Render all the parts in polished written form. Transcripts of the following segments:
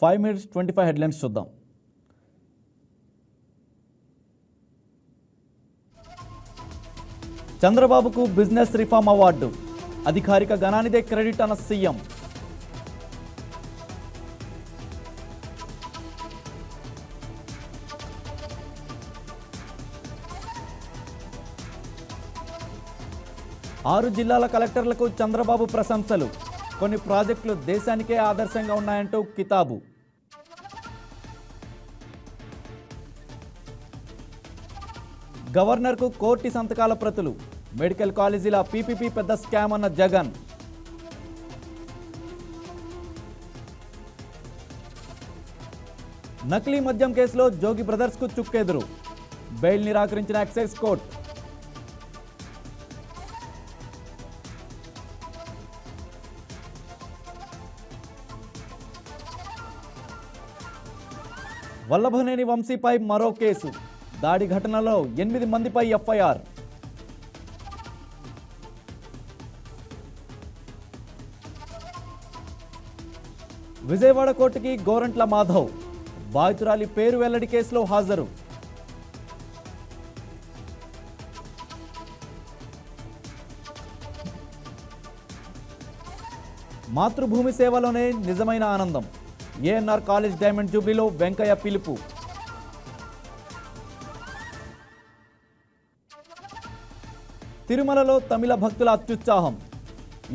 5 minutes 25 headlines చూద్దాం. చంద్రబాబుకు business reform award, అధికారిక ఘనానిదే క్రెడిట్ అన్న సీఎం. ఆరు జిల్లాల కలెక్టర్లకు చంద్రబాబు ప్రశంసలు, కొన్ని ప్రాజెక్టులు దేశానికే ఆదర్శంగా ఉన్నాయంటూ కితాబు. గవర్నర్కు కోర్టు సంతకాల ప్రతులు, మెడికల్ కాలేజీల పీపీపీ పెద్ద స్కామ్ అన్న జగన్. నకిలీ మద్యం కేసులో జోగి బ్రదర్స్కు చుక్కెదురు, బెయిల్ నిరాకరించిన ఎక్సైజ్ కోర్టు. వల్లభనేని వంశీపై మరో కేసు, దాడి ఘటనలో 8 మందిపై ఎఫ్ఐఆర్. విజయవాడ కోర్టుకి గోరంట్ల మాధవ్, బాధితురాలి పేరు వెల్లడి కేసులో హాజరు. మాతృభూమి సేవలోనే నిజమైన ఆనందం, ఏఎన్ఆర్ కాలేజ్ డైమండ్ జూబ్లీలో వెంకయ్య పిలుపు. తిరుమలలో తమిళ భక్తుల అత్యుత్సాహం,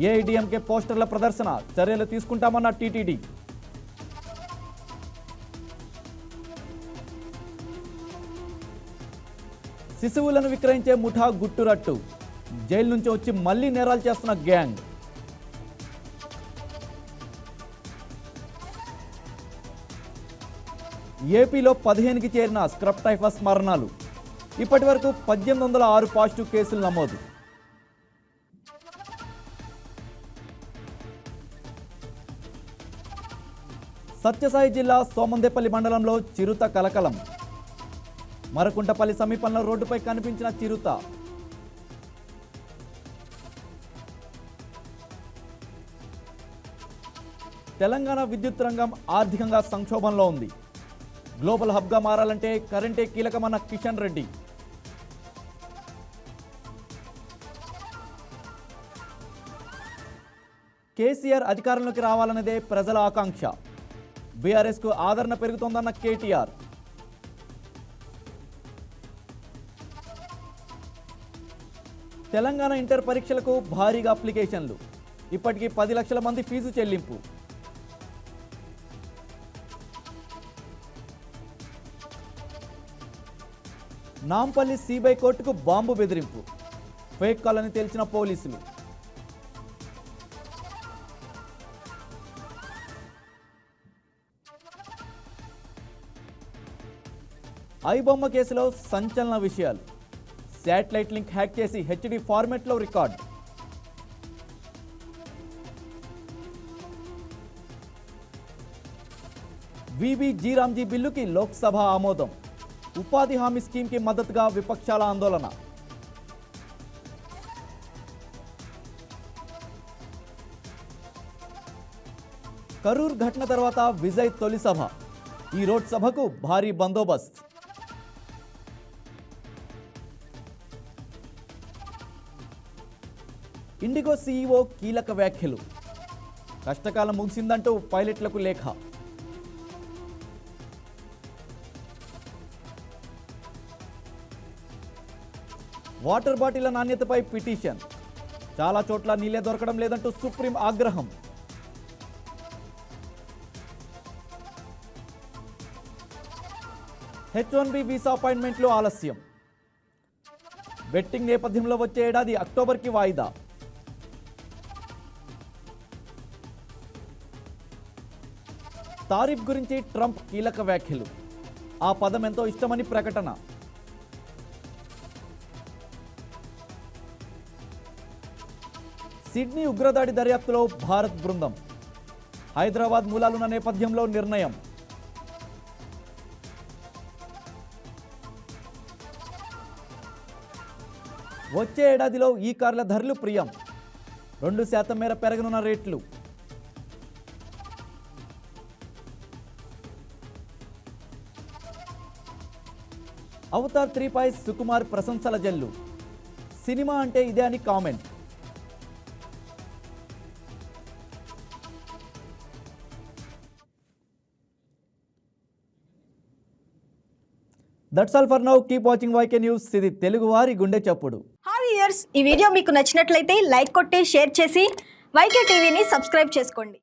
ఏఐడిఎంకే పోస్టర్ల ప్రదర్శన, చర్యలు తీసుకుంటామన్న టీటీడీ. శిశువులను విక్రయించే ముఠా గుట్టురట్టు, జైలు నుంచి వచ్చి మళ్లీ నేరాలు చేస్తున్న గ్యాంగ్. ఏపీలో 15కి చేరిన స్క్రబ్ టైఫస్ మరణాలు, ఇప్పటి వరకు 1806 పాజిటివ్ కేసులు నమోదు. సత్యసాయి జిల్లా సోమందేపల్లి మండలంలో చిరుత కలకలం, మరకుంటపల్లి సమీపంలో రోడ్డుపై కనిపించిన చిరుత. తెలంగాణ విద్యుత్ రంగం ఆర్థికంగా సంక్షోభంలో ఉంది, గ్లోబల్ హబ్గా మారాలంటే కరెంటే కీలకమన్న కిషన్ రెడ్డి. కేసీఆర్ అధికారంలోకి రావాలన్నదే ప్రజల ఆకాంక్ష, బీఆర్ఎస్కు ఆదరణ పెరుగుతోందన్న కేటీఆర్. తెలంగాణ ఇంటర్ పరీక్షలకు భారీగా అప్లికేషన్లు, ఇప్పటికీ 10 లక్షల మంది ఫీజు చెల్లింపు. నాంపల్లి సిబిఐ కోర్టుకు బాంబు బెదిరింపు, ఫేక్ కాల్ అని తేల్చిన పోలీసులు. ఐబొమ్మ కేసులో సంచలన విషయాలు, శాటిలైట్ లింక్ హ్యాక్ చేసి హెచ్డి ఫార్మాట్లో రికార్డ్. విబి జీరామ్జీ బిల్లుకి లోక్సభ ఆమోదం, ఉపాధి హామీ స్కీమ్కి మద్దతుగా విపక్షాల ఆందోళన. కరూర్ ఘటన తర్వాత విజయ్ తొలి సభ, ఈ రోడ్ సభకు భారీ బందోబస్త్. ఇండిగో సీఈఓ కీలక వ్యాఖ్యలు, కష్టకాలం ముగిసిందంటూ పైలట్లకు లేఖ. వాటర్ బాటిళ్ల నాణ్యతపై పిటిషన్, చాలా చోట్ల నీళ్లే దొరకడం లేదంటూ సుప్రీం ఆగ్రహం. H1B వీసా అపాయింట్మెంట్లు ఆలస్యం, బెట్టింగ్ నేపథ్యంలో వచ్చే ఏడాది అక్టోబర్కి వాయిదా. తారిఫ్ గురించి ట్రంప్ కీలక వ్యాఖ్యలు, ఆ పదం ఎంతో ఇష్టమని ప్రకటన. సిడ్నీ ఉగ్రదాడి దర్యాప్తులో భారత్ బృందం, హైదరాబాద్ మూలాలున్న నేపథ్యంలో నిర్ణయం. వచ్చే ఏడాదిలో ఈ కార్ల ధరలు ప్రియం, 2% మేర పెరగనున్న రేట్లు. అవతార్ 3పై సుకుమార్ ప్రశంసల జల్లు. సినిమా అంటే ఇదే అని comment. That's all for now. Keep watching YK news. ఇది తెలుగు వారి గుండె చప్పుడు. హాయ్ వ్యూయర్స్, ఈ వీడియో మీకు నచ్చినట్లయితే లైక్ కొట్టి షేర్ చేసి వైకే టీవీని సబ్స్క్రైబ్ చేసుకోండి.